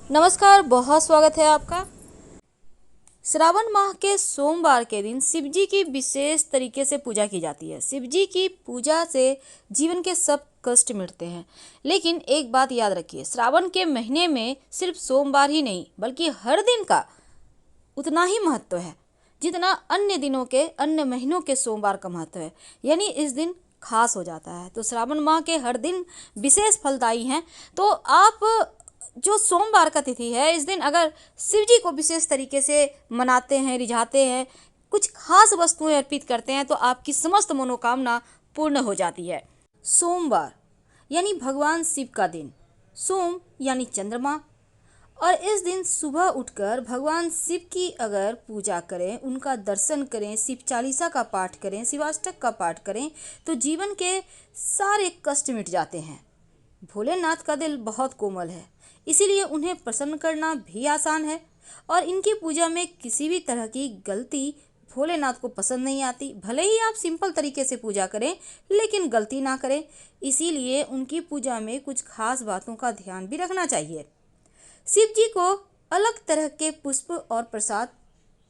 नमस्कार, बहुत स्वागत है आपका। श्रावण माह के सोमवार के दिन शिव जी की विशेष तरीके से पूजा की जाती है। शिव जी की पूजा से जीवन के सब कष्ट मिटते हैं। लेकिन एक बात याद रखिए, श्रावण के महीने में सिर्फ सोमवार ही नहीं बल्कि हर दिन का उतना ही महत्व है जितना अन्य दिनों के अन्य महीनों के सोमवार का महत्व है। यानी इस दिन खास हो जाता है। तो श्रावण माह के हर दिन विशेष फलदायी हैं। तो आप जो सोमवार का तिथि है, इस दिन अगर शिव जी को विशेष तरीके से मनाते हैं, रिझाते हैं, कुछ खास वस्तुएं अर्पित करते हैं तो आपकी समस्त मनोकामना पूर्ण हो जाती है। सोमवार यानी भगवान शिव का दिन। सोम यानी चंद्रमा। और इस दिन सुबह उठकर भगवान शिव की अगर पूजा करें, उनका दर्शन करें, शिव चालीसा का पाठ करें, शिवाष्टक का पाठ करें तो जीवन के सारे कष्ट मिट जाते हैं। भोलेनाथ का दिल बहुत कोमल है, इसीलिए उन्हें प्रसन्न करना भी आसान है। और इनकी पूजा में किसी भी तरह की गलती भोलेनाथ को पसंद नहीं आती। भले ही आप सिंपल तरीके से पूजा करें लेकिन गलती ना करें। इसीलिए उनकी पूजा में कुछ खास बातों का ध्यान भी रखना चाहिए। शिव जी को अलग तरह के पुष्प और प्रसाद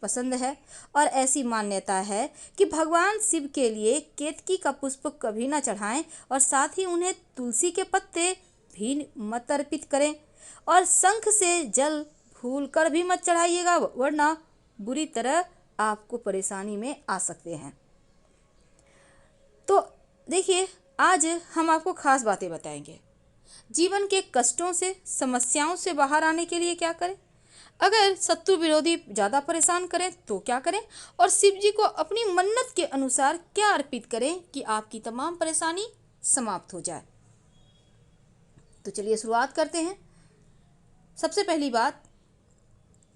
पसंद है और ऐसी मान्यता है कि भगवान शिव के लिए केतकी का पुष्प कभी ना चढ़ाएं और साथ ही उन्हें तुलसी के पत्ते भी मत अर्पित करें। और शंख से जल भूल कर भी मत चढ़ाइएगा, वरना बुरी तरह आपको परेशानी में आ सकते हैं। तो देखिए, आज हम आपको खास बातें बताएंगे। जीवन के कष्टों से, समस्याओं से बाहर आने के लिए क्या करें, अगर शत्रु विरोधी ज़्यादा परेशान करें तो क्या करें, और शिव जी को अपनी मन्नत के अनुसार क्या अर्पित करें कि आपकी तमाम परेशानी समाप्त हो जाए। तो चलिए शुरुआत करते हैं। सबसे पहली बात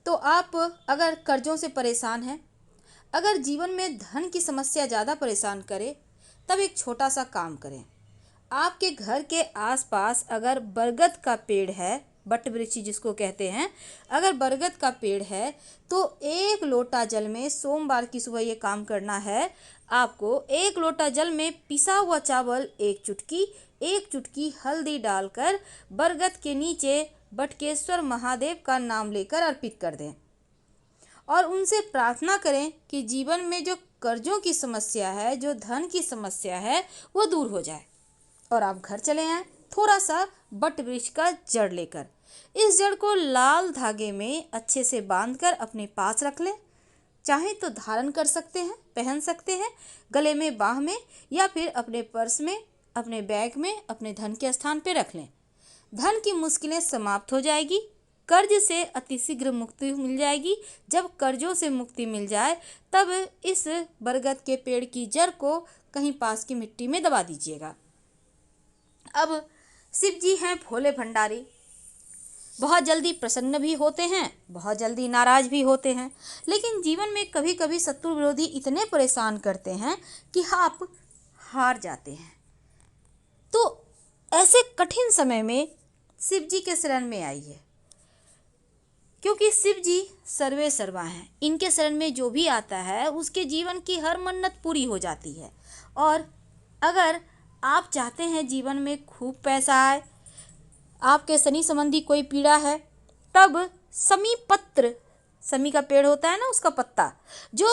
तो आप अगर कर्जों से परेशान हैं, अगर जीवन में धन की समस्या ज़्यादा परेशान करे, तब एक छोटा सा काम करें। आपके घर के आसपास अगर बरगद का पेड़ है, बट वृक्ष जिसको कहते हैं, अगर बरगद का पेड़ है तो 1 लोटा जल में सोमवार की सुबह ये काम करना है। आपको 1 लोटा जल में पिसा हुआ चावल 1 चुटकी हल्दी डालकर बरगद के नीचे बटकेश्वर महादेव का नाम लेकर अर्पित कर दें और उनसे प्रार्थना करें कि जीवन में जो कर्जों की समस्या है, जो धन की समस्या है, वो दूर हो जाए। और आप घर चले आएँ थोड़ा सा बट वृक्ष का जड़ लेकर। इस जड़ को लाल धागे में अच्छे से बांधकर अपने पास रख लें। चाहे तो धारण कर सकते हैं, पहन सकते हैं गले में, बाह में, या फिर अपने पर्स में, अपने बैग में, अपने धन के स्थान पर रख लें। धन की मुश्किलें समाप्त हो जाएगी, कर्ज से अतिशीघ्र मुक्ति मिल जाएगी। जब कर्जों से मुक्ति मिल जाए तब इस बरगद के पेड़ की जड़ को कहीं पास की मिट्टी में दबा दीजिएगा। अब शिव जी हैं भोले भंडारी, बहुत जल्दी प्रसन्न भी होते हैं, बहुत जल्दी नाराज भी होते हैं। लेकिन जीवन में कभी कभी शत्रु विरोधी इतने परेशान करते हैं कि आप हार जाते हैं। तो ऐसे कठिन समय में शिव जी के शरण में आइए, क्योंकि शिव जी सर्वे सर्वा हैं। इनके शरण में जो भी आता है उसके जीवन की हर मन्नत पूरी हो जाती है। और अगर आप चाहते हैं जीवन में खूब पैसा आए, आपके शनि संबंधी कोई पीड़ा है, तब समी पत्र, समी का पेड़ होता है ना, उसका पत्ता जो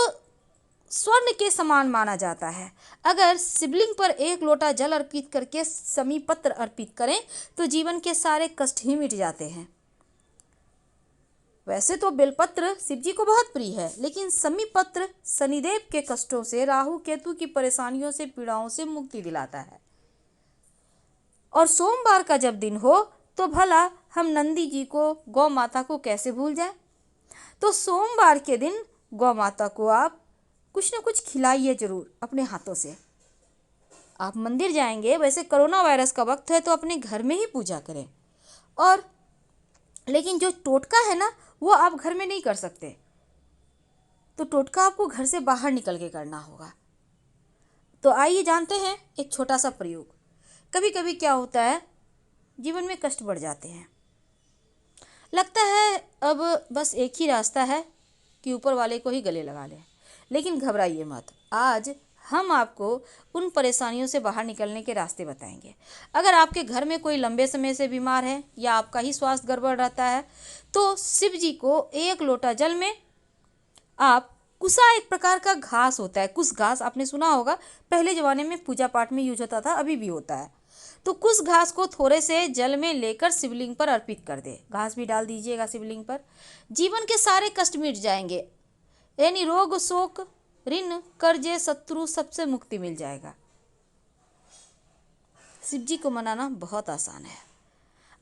स्वर्ण के समान माना जाता है, अगर शिवलिंग पर 1 लोटा जल अर्पित करके समी पत्र अर्पित करें तो जीवन के सारे कष्ट ही मिट जाते हैं। वैसे तो बेलपत्र शिव जी को बहुत प्रिय है, लेकिन समी पत्र शनिदेव के कष्टों से, राहु केतु की परेशानियों से, पीड़ाओं से मुक्ति दिलाता है। और सोमवार का जब दिन हो तो भला हम नंदी जी को, गौ माता को कैसे भूल जाएं। तो सोमवार के दिन गौ माता को आप कुछ न कुछ खिलाइए जरूर अपने हाथों से। आप मंदिर जाएंगे, वैसे कोरोना वायरस का वक्त है तो अपने घर में ही पूजा करें। और लेकिन जो टोटका है ना, वो आप घर में नहीं कर सकते, तो टोटका आपको घर से बाहर निकल के करना होगा। तो आइए जानते हैं एक छोटा सा प्रयोग। कभी कभी क्या होता है, जीवन में कष्ट बढ़ जाते हैं, लगता है अब बस एक ही रास्ता है कि ऊपर वाले को ही गले लगा लें। लेकिन घबराइए मत, आज हम आपको उन परेशानियों से बाहर निकलने के रास्ते बताएंगे। अगर आपके घर में कोई लंबे समय से बीमार है या आपका ही स्वास्थ्य गड़बड़ रहता है तो शिव जी को 1 लोटा जल में आप कुसा, एक प्रकार का घास होता है, कुस घास आपने सुना होगा, पहले ज़माने में पूजा पाठ में यूज होता था, अभी भी होता है। तो कुस घास को थोड़े से जल में लेकर शिवलिंग पर अर्पित कर दे। घास भी डाल दीजिएगा शिवलिंग पर। जीवन के सारे कष्ट मिट जाएंगे, यानी रोग शोक ऋण कर्जे शत्रु सबसे मुक्ति मिल जाएगा। शिव जी को मनाना बहुत आसान है।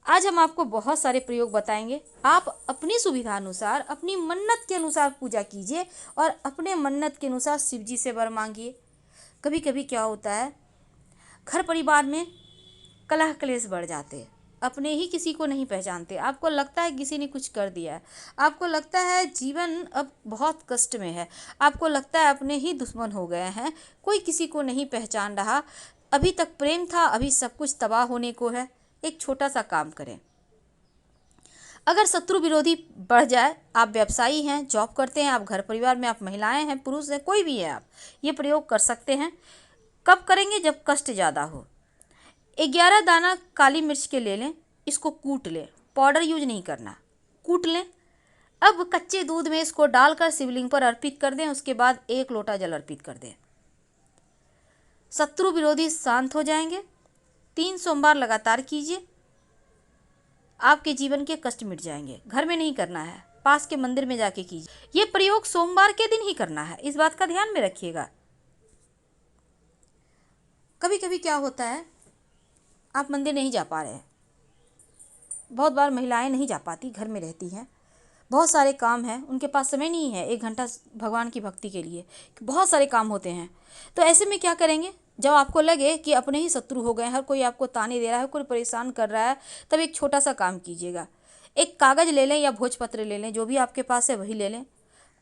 आज हम आपको बहुत सारे प्रयोग बताएंगे। आप अपनी सुविधा अनुसार, अपनी मन्नत के अनुसार पूजा कीजिए और अपने मन्नत के अनुसार शिव जी से वर मांगिए। कभी कभी क्या होता है, घर परिवार में कलह क्लेश बढ़ जाते हैं, अपने ही किसी को नहीं पहचानते, आपको लगता है किसी ने कुछ कर दिया है, आपको लगता है जीवन अब बहुत कष्ट में है, आपको लगता है अपने ही दुश्मन हो गए हैं, कोई किसी को नहीं पहचान रहा, अभी तक प्रेम था, अभी सब कुछ तबाह होने को है। एक छोटा सा काम करें। अगर शत्रु विरोधी बढ़ जाए, आप व्यवसायी हैं, जॉब करते हैं, आप घर परिवार में, आप महिलाएं हैं, पुरुष हैं, कोई भी है, आप ये प्रयोग कर सकते हैं। कब करेंगे? जब कष्ट ज़्यादा हो। 11 दाना काली मिर्च के ले लें, इसको कूट लें, पाउडर यूज नहीं करना, कूट लें। अब कच्चे दूध में इसको डालकर शिवलिंग पर अर्पित कर दें, उसके बाद 1 लोटा जल अर्पित कर दें। शत्रु विरोधी शांत हो जाएंगे। 3 सोमवार लगातार कीजिए, आपके जीवन के कष्ट मिट जाएंगे। घर में नहीं करना है, पास के मंदिर में जाके कीजिए। ये प्रयोग सोमवार के दिन ही करना है, इस बात का ध्यान में रखिएगा। कभी कभी क्या होता है, आप मंदिर नहीं जा पा रहे हैं, बहुत बार महिलाएं नहीं जा पाती, घर में रहती हैं, बहुत सारे काम हैं, उनके पास समय नहीं है 1 घंटा भगवान की भक्ति के लिए, बहुत सारे काम होते हैं। तो ऐसे में क्या करेंगे, जब आपको लगे कि अपने ही शत्रु हो गए, हर कोई आपको ताने दे रहा है, कोई परेशान कर रहा है, तब एक छोटा सा काम कीजिएगा। एक कागज़ ले लें या भोजपत्र ले लें, जो भी आपके पास है वही ले लें।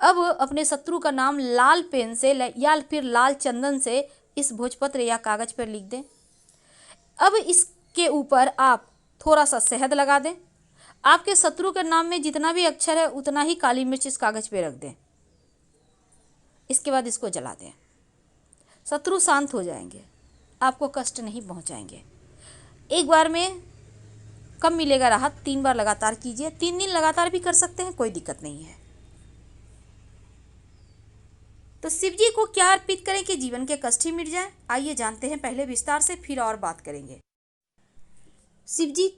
अब अपने शत्रु का नाम लाल पेन से या फिर लाल चंदन से इस भोजपत्र या कागज़ पर लिख दें। अब इसके ऊपर आप थोड़ा सा शहद लगा दें। आपके शत्रु के नाम में जितना भी अक्षर है उतना ही काली मिर्च इस कागज़ पे रख दें। इसके बाद इसको जला दें। शत्रु शांत हो जाएंगे, आपको कष्ट नहीं पहुंचाएंगे। एक बार में कम मिलेगा राहत, 3 बार लगातार कीजिए। 3 दिन लगातार भी कर सकते हैं, कोई दिक्कत नहीं है। तो शिव जी को क्या अर्पित करें कि जीवन के कष्ट ही मिट जाए? आइए जानते हैं पहले विस्तार से, फिर और बात करेंगे। शिव जी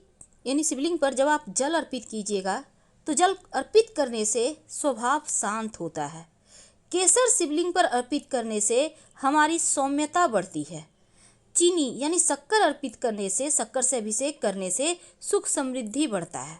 यानी शिवलिंग पर जब आप जल अर्पित कीजिएगा तो जल अर्पित करने से स्वभाव शांत होता है। केसर शिवलिंग पर अर्पित करने से हमारी सौम्यता बढ़ती है। चीनी यानी शक्कर अर्पित करने से, शक्कर से अभिषेक करने से सुख समृद्धि बढ़ता है।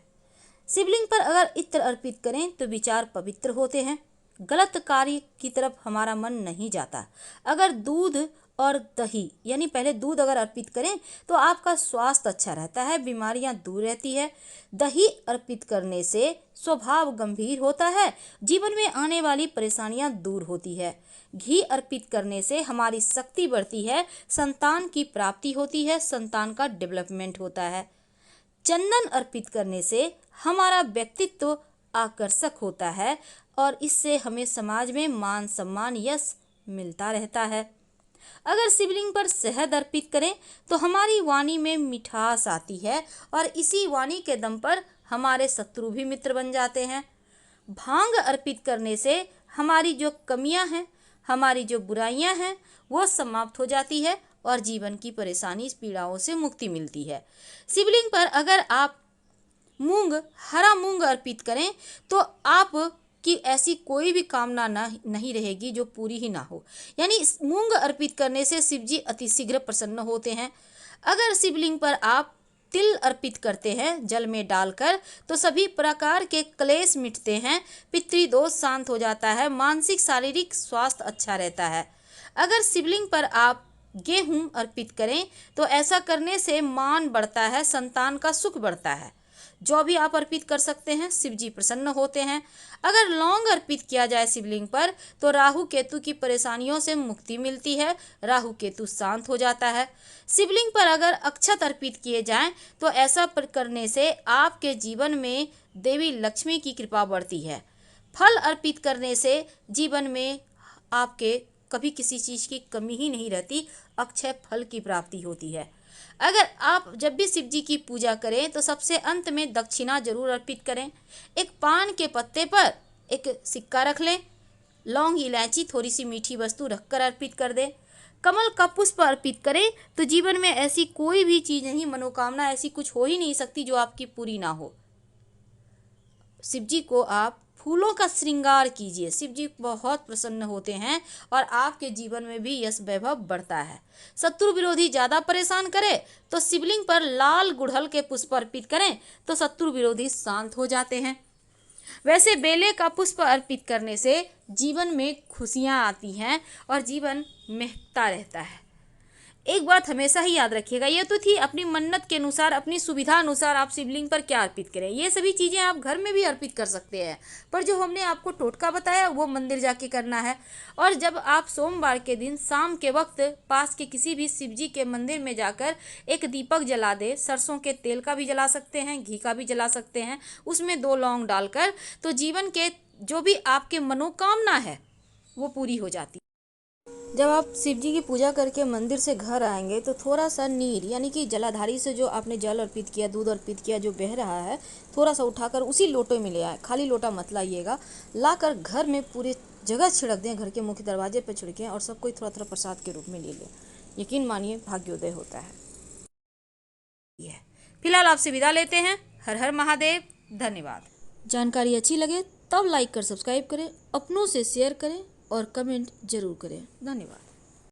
शिवलिंग पर अगर इत्र अर्पित करें तो विचार पवित्र होते हैं, गलत कार्य की तरफ हमारा मन नहीं जाता। अगर दूध और दही यानी पहले दूध अगर अर्पित करें तो आपका स्वास्थ्य अच्छा रहता है, बीमारियां दूर रहती है। दही अर्पित करने से स्वभाव गंभीर होता है, जीवन में आने वाली परेशानियां दूर होती है। घी अर्पित करने से हमारी शक्ति बढ़ती है, संतान की प्राप्ति होती है, संतान का डेवलपमेंट होता है। चंदन अर्पित करने से हमारा व्यक्तित्व आकर्षक होता है और इससे हमें समाज में मान सम्मान यश मिलता रहता है। अगर शिवलिंग पर शहद अर्पित करें तो हमारी वाणी में मिठास आती है और इसी वाणी के दम पर हमारे शत्रु भी मित्र बन जाते हैं। भांग अर्पित करने से हमारी जो कमियां हैं, हमारी जो बुराइयां हैं वो समाप्त हो जाती है और जीवन की परेशानी पीड़ाओं से मुक्ति मिलती है। शिवलिंग पर अगर आप हरा मूंग अर्पित करें तो आप कि ऐसी कोई भी कामना नहीं रहेगी जो पूरी ही ना हो। यानी मूंग अर्पित करने से शिव जी अतिशीघ्र प्रसन्न होते हैं। अगर शिवलिंग पर आप तिल अर्पित करते हैं जल में डालकर तो सभी प्रकार के क्लेश मिटते हैं, पितृदोष शांत हो जाता है, मानसिक शारीरिक स्वास्थ्य अच्छा रहता है। अगर शिवलिंग पर आप गेहूं अर्पित करें तो ऐसा करने से मान बढ़ता है, संतान का सुख बढ़ता है। जो भी आप अर्पित कर सकते हैं, शिव जी प्रसन्न होते हैं। अगर लौंग अर्पित किया जाए शिवलिंग पर तो राहु केतु की परेशानियों से मुक्ति मिलती है, राहु केतु शांत हो जाता है। शिवलिंग पर अगर अक्षत अर्पित किए जाएं तो ऐसा करने से आपके जीवन में देवी लक्ष्मी की कृपा बढ़ती है। फल अर्पित करने से जीवन में आपके कभी किसी चीज़ की कमी ही नहीं रहती, अक्षय फल की प्राप्ति होती है। अगर आप जब भी शिव जी की पूजा करें तो सबसे अंत में दक्षिणा जरूर अर्पित करें। एक पान के पत्ते पर एक सिक्का रख लें, लौंग, इलायची, थोड़ी सी मीठी वस्तु रखकर अर्पित कर दें। कमल का पुष्प अर्पित करें तो जीवन में ऐसी कोई भी चीज़ नहीं, मनोकामना ऐसी कुछ हो ही नहीं सकती जो आपकी पूरी ना हो। शिव जी को आप फूलों का श्रृंगार कीजिए, शिव जी बहुत प्रसन्न होते हैं और आपके जीवन में भी यश वैभव बढ़ता है। शत्रु विरोधी ज़्यादा परेशान करे तो शिवलिंग पर लाल गुड़हल के पुष्प अर्पित करें तो शत्रु विरोधी शांत हो जाते हैं। वैसे बेले का पुष्प अर्पित करने से जीवन में खुशियाँ आती हैं और जीवन महकता रहता है। एक बात हमेशा ही याद रखिएगा, ये तो थी अपनी मन्नत के अनुसार, अपनी सुविधा अनुसार आप शिवलिंग पर क्या अर्पित करें। ये सभी चीज़ें आप घर में भी अर्पित कर सकते हैं, पर जो हमने आपको टोटका बताया वो मंदिर जाके करना है। और जब आप सोमवार के दिन शाम के वक्त पास के किसी भी शिव जी के मंदिर में जाकर एक दीपक जला दे, सरसों के तेल का भी जला सकते हैं, घी का भी जला सकते हैं, उसमें 2 लौंग डालकर, तो जीवन के जो भी आपके मनोकामना है वो पूरी हो जाती है। जब आप शिव जी की पूजा करके मंदिर से घर आएंगे तो थोड़ा सा नीर यानी कि जलाधारी से जो आपने जल अर्पित किया, दूध अर्पित किया, जो बह रहा है, थोड़ा सा उठाकर उसी लोटे में ले आए। खाली लोटा मत लाइएगा, लाकर घर में पूरे जगह छिड़क दें, घर के मुख्य दरवाजे पर छिड़कें और सब कोई थोड़ा थोड़ा प्रसाद के रूप में ले लें। यकीन मानिए भाग्योदय होता है। फिलहाल आपसे विदा लेते हैं। हर हर महादेव। धन्यवाद। जानकारी अच्छी लगे तब लाइक कर सब्सक्राइब करें, अपनों से शेयर करें और कमेंट जरूर करें। धन्यवाद।